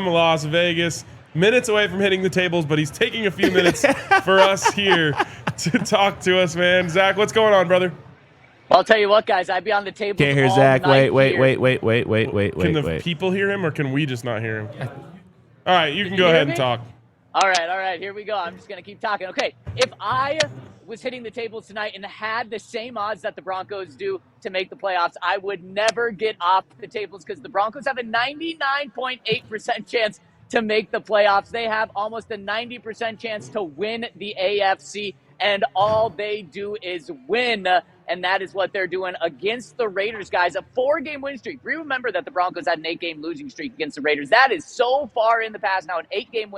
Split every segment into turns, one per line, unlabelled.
from Las Vegas, minutes away from hitting the tables, but he's taking a few minutes for us here to talk to us, man. Zach, what's going on, brother?
Well, I'll tell you what, guys. I'd be on the table.
Can't hear Zach. Wait.
Can the people hear him, or can we just not hear him? All right, you can go ahead and talk.
All right. Here we go. I'm just going to keep talking. Okay, if I was hitting the tables tonight and had the same odds that the Broncos do to make the playoffs, I would never get off the tables because the Broncos have a 99.8% chance to make the playoffs. They have almost a 90% chance to win the AFC, and all they do is win. And that is what they're doing against the Raiders, guys. A 4-game win streak. Remember that the Broncos had an 8-game losing streak against the Raiders. That is so far in the past now. An 4-game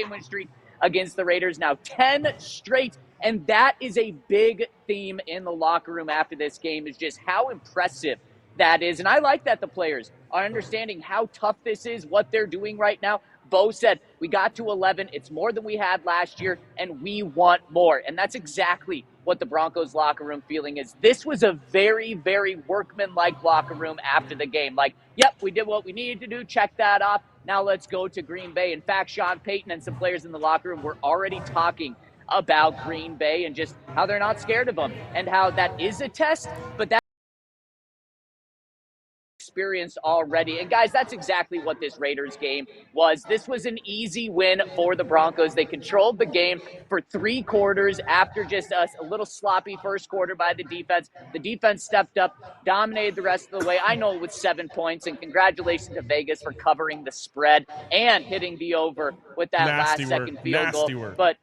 win streak against the Raiders. Now 10 straight. And that is a big theme in the locker room after this game, is just how impressive that is. And I like that the players are understanding how tough this is, what they're doing right now. Bo said, we got to 11. It's more than we had last year, and we want more. And that's exactly what the Broncos locker room feeling is. This was a very, very workmanlike locker room after the game. Like, yep, we did what we needed to do. Check that off. Now let's go to Green Bay. In fact, Sean Payton and some players in the locker room were already talking about Green Bay and just how they're not scared of them and how that is a test, but that experienced already. And guys, that's exactly what this Raiders game was. This was an easy win for the Broncos. They controlled the game for 3 quarters after just a little sloppy first quarter by the defense. The defense stepped up, dominated the rest of the way. I know it was 7 points, and congratulations to Vegas for covering the spread and hitting the over with that last-second field goal. But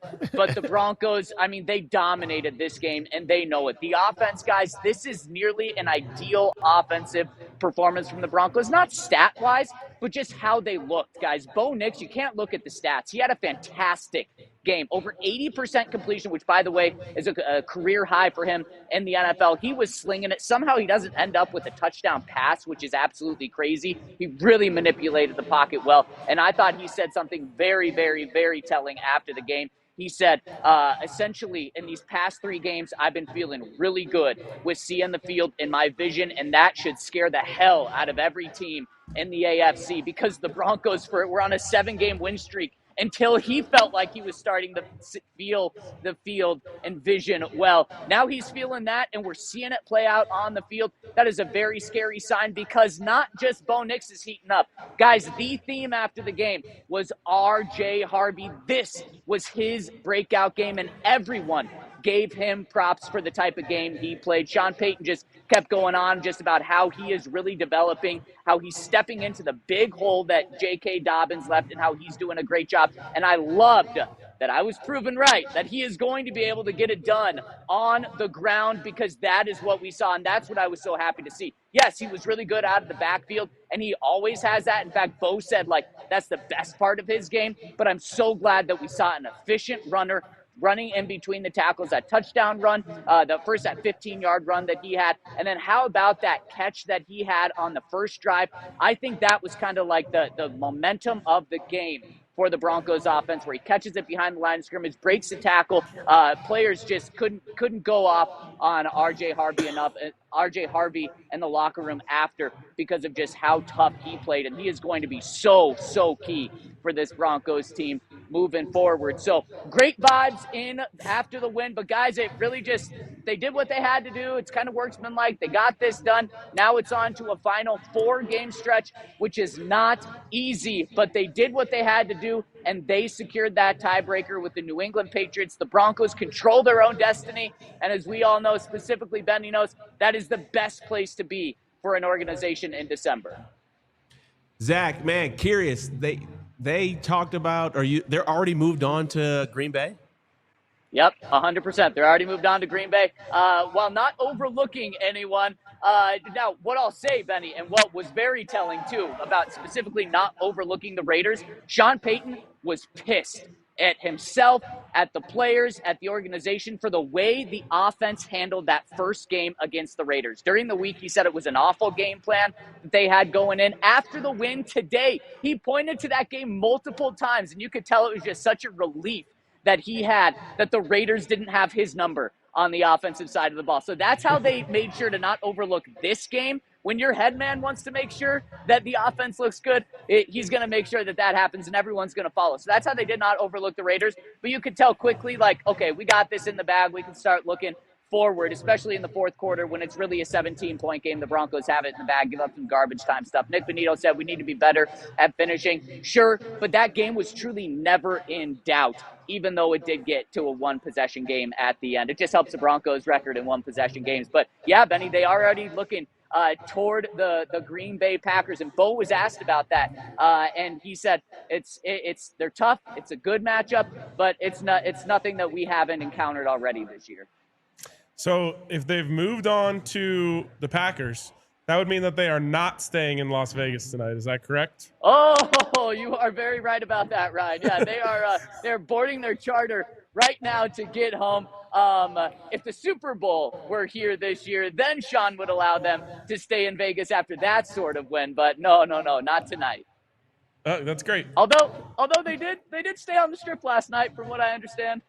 the Broncos, I mean, they dominated this game, and they know it. The offense, guys, this is nearly an ideal offensive performance from the Broncos, not stat-wise, but just how they looked, guys. Bo Nix, you can't look at the stats. He had a fantastic game. Over 80% completion, which, by the way, is a career high for him in the NFL. He was slinging it. Somehow he doesn't end up with a touchdown pass, which is absolutely crazy. He really manipulated the pocket well, and I thought he said something very, very, very telling after the game. He said, essentially, in these past 3 games, I've been feeling really good with seeing the field in my vision, and that should scare the hell out of every team in the AFC because the Broncos were on a 7-game win streak until he felt like he was starting to feel the field and vision well. Now he's feeling that, and we're seeing it play out on the field. That is a very scary sign because not just Bo Nix is heating up. Guys, the theme after the game was R.J. Harvey. This was his breakout game, and everyone gave him props for the type of game he played. Sean Payton just kept going on just about how he is really developing, how he's stepping into the big hole that J.K. Dobbins left, and how he's doing a great job. And I loved that I was proven right, that he is going to be able to get it done on the ground because that is what we saw, and that's what I was so happy to see. Yes, he was really good out of the backfield, and he always has that. In fact, Bo said, that's the best part of his game, but I'm so glad that we saw an efficient runner running in between the tackles, that touchdown run, that 15-yard run that he had. And then how about that catch that he had on the first drive? I think that was kind of like the momentum of the game for the Broncos offense, where he catches it behind the line of scrimmage, breaks the tackle. Players just couldn't go off on R.J. Harvey enough. R.J. Harvey and the locker room after because of just how tough he played. And he is going to be so key for this Broncos team moving forward. So great vibes in after the win. But guys, it really just, they did what they had to do. It's kind of workmanlike. They got this done. Now it's on to a final 4-game stretch, which is not easy, but they did what they had to do, and they secured that tiebreaker with the New England Patriots. The Broncos control their own destiny, and as we all know, specifically Benny knows, that is the best place to be for an organization in December.
Zach, man, curious. They talked about, they're already moved on to Green Bay?
Yep, 100%. They're already moved on to Green Bay while not overlooking anyone. Now, what I'll say, Benny, and what was very telling, too, about specifically not overlooking the Raiders, Sean Payton was pissed at himself, at the players, at the organization for the way the offense handled that first game against the Raiders. During the week, he said it was an awful game plan that they had going in. After the win today, he pointed to that game multiple times, and you could tell it was just such a relief that he had that the Raiders didn't have his number on the offensive side of the ball. So that's how they made sure to not overlook this game, when your head man wants to make sure that the offense looks good, he's going to make sure that happens, and everyone's going to follow. So that's how they did not overlook the Raiders. But you could tell quickly, like, okay, we got this in the bag. We can start looking forward, especially in the fourth quarter when it's really a 17-point game. The Broncos have it in the bag, give up some garbage time stuff. Nick Bonito said we need to be better at finishing. Sure, but that game was truly never in doubt, even though it did get to a one-possession game at the end. It just helps the Broncos' record in one-possession games. But, yeah, Benny, they are already looking toward the Green Bay Packers. And Bo was asked about that, and he said they're tough. It's a good matchup, but it's nothing that we haven't encountered already this year.
So if they've moved on to the Packers, that would mean that they are not staying in Las Vegas tonight. Is that correct?
Oh, you are very right about that, Ryan. Yeah, they are. They're boarding their charter right now to get home. If the Super Bowl were here this year, then Sean would allow them to stay in Vegas after that sort of win. But no, not tonight.
That's great.
Although they did stay on the Strip last night, from what I understand.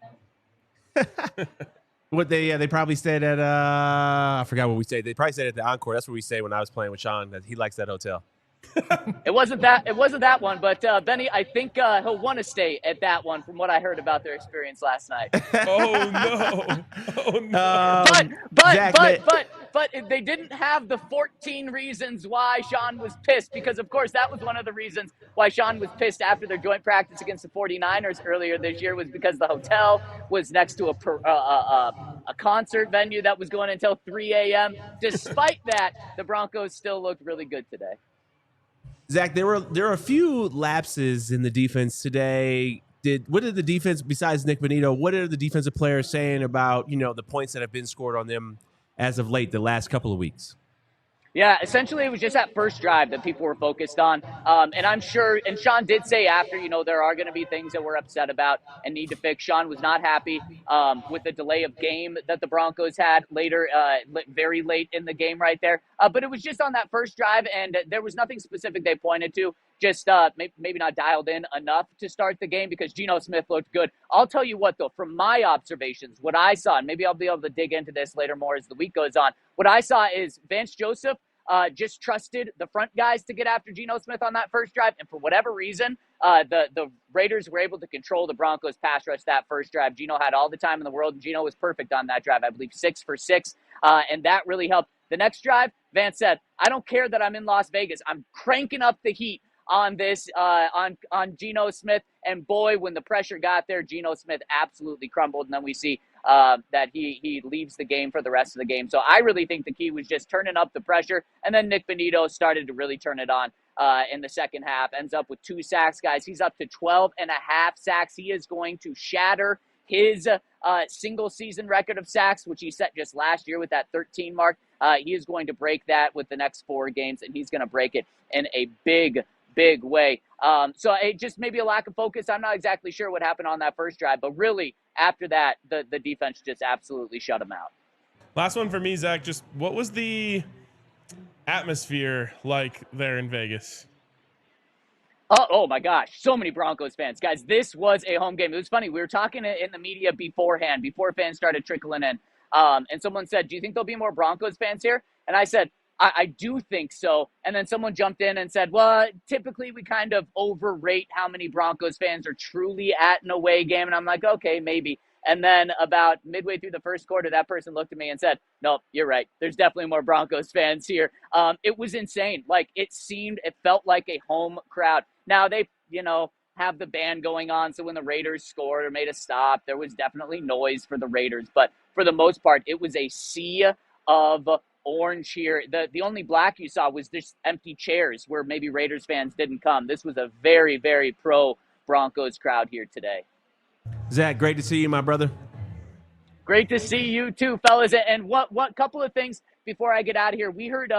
What they probably stayed at I forgot what we stayed. They probably stayed at the Encore. That's where we stayed when I was playing with Sean. That he likes that hotel.
It wasn't that one, but Benny, I think he'll want to stay at that one from what I heard about their experience last night.
Oh no.
But they didn't have the 14 reasons why Sean was pissed, because of course that was one of the reasons why Sean was pissed after their joint practice against the 49ers earlier this year, was because the hotel was next to a concert venue that was going until 3 a.m. Despite that, the Broncos still looked really good today.
Zach, there are a few lapses in the defense today. What did the defense, besides Nick Bonito, what are the defensive players saying about, the points that have been scored on them as of late, the last couple of weeks?
Yeah, essentially it was just that first drive that people were focused on. And I'm sure, and Sean did say after, there are going to be things that we're upset about and need to fix. Sean was not happy with the delay of game that the Broncos had later, very late in the game right there. But it was just on that first drive, and there was nothing specific they pointed to. Just maybe not dialed in enough to start the game, because Geno Smith looked good. I'll tell you what, though, from my observations, what I saw, and maybe I'll be able to dig into this later more as the week goes on, what I saw is Vance Joseph just trusted the front guys to get after Geno Smith on that first drive, and for whatever reason, the Raiders were able to control the Broncos pass rush that first drive. Geno had all the time in the world, and Geno was perfect on that drive, I believe 6 for 6, and that really helped. The next drive, Vance said, I don't care that I'm in Las Vegas. I'm cranking up the heat on this, on Geno Smith, and boy, when the pressure got there, Geno Smith absolutely crumbled, and then we see that he leaves the game for the rest of the game. So I really think the key was just turning up the pressure, and then Nick Bonito started to really turn it on in the second half, ends up with 2 sacks, guys. He's up to 12 and a half sacks. He is going to shatter his single season record of sacks, which he set just last year with that 13 mark. He is going to break that with the next 4 games, and he's going to break it in a big way. So it just maybe a lack of focus. I'm not exactly sure what happened on that first drive, but really after that, the defense just absolutely shut him out.
Last one for me, Zach. Just what was the atmosphere like there in Vegas?
Oh my gosh, so many Broncos fans. Guys, this was a home game. It was funny. We were talking in the media beforehand, before fans started trickling in. And someone said, do you think there'll be more Broncos fans here? And I said, I do think so. And then someone jumped in and said, well, typically we kind of overrate how many Broncos fans are truly at an away game. And I'm like, okay, maybe. And then about midway through the first quarter, that person looked at me and said, no, you're right. There's definitely more Broncos fans here. It was insane. Like it felt like a home crowd. Now they, have the band going on. So when the Raiders scored or made a stop, there was definitely noise for the Raiders. But for the most part, it was a sea of orange here. The only black you saw was just empty chairs where maybe Raiders fans didn't come. This was a very, very pro Broncos crowd here today.
Zach, great to see you, my brother.
Great to see you too, fellas. And what couple of things before I get out of here. We heard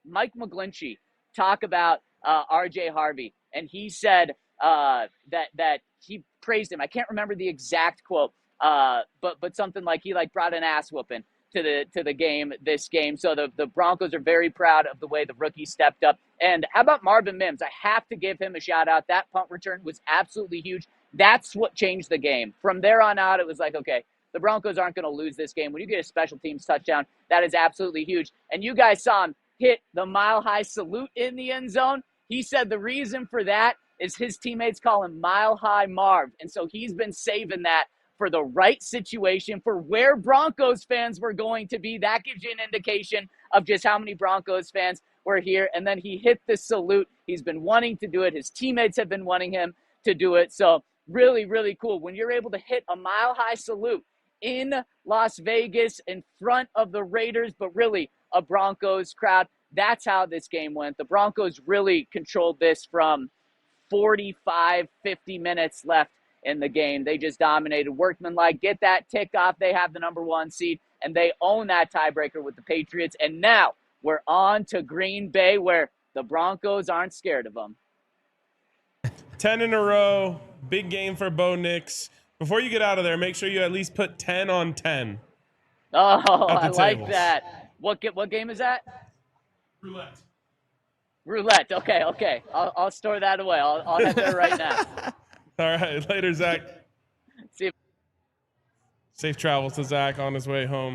Mike McGlinchey talk about RJ Harvey, and he said that he praised him. I can't remember the exact quote, but something like he brought an ass whooping to the game, this game. So the Broncos are very proud of the way the rookie stepped up. And how about Marvin Mims? I have to give him a shout out. That punt return was absolutely huge. That's what changed the game. From there on out, it was like, okay, the Broncos aren't going to lose this game. When you get a special teams touchdown, that is absolutely huge. And you guys saw him hit the mile-high salute in the end zone. He said the reason for that is his teammates call him Mile High Marv. And so he's been saving that for the right situation, for where Broncos fans were going to be. That gives you an indication of just how many Broncos fans were here. And then he hit the salute. He's been wanting to do it. His teammates have been wanting him to do it. So really, really cool. When you're able to hit a mile-high salute in Las Vegas in front of the Raiders, but really a Broncos crowd, that's how this game went. The Broncos really controlled this from 45, 50 minutes left in the game. They just dominated. Workmanlike, get that tick off. They have the number 1 seed, and they own that tiebreaker with the Patriots. And now we're on to Green Bay, where the Broncos aren't scared of them.
10 in a row. Big game for Bo Nix. Before you get out of there, make sure you at least put 10 on 10.
Oh, I like that. What game is that? Roulette. Okay. I'll store that away. I'll head there right now.
All right. Later, Zach.
See you.
Safe travels to Zach on his way home.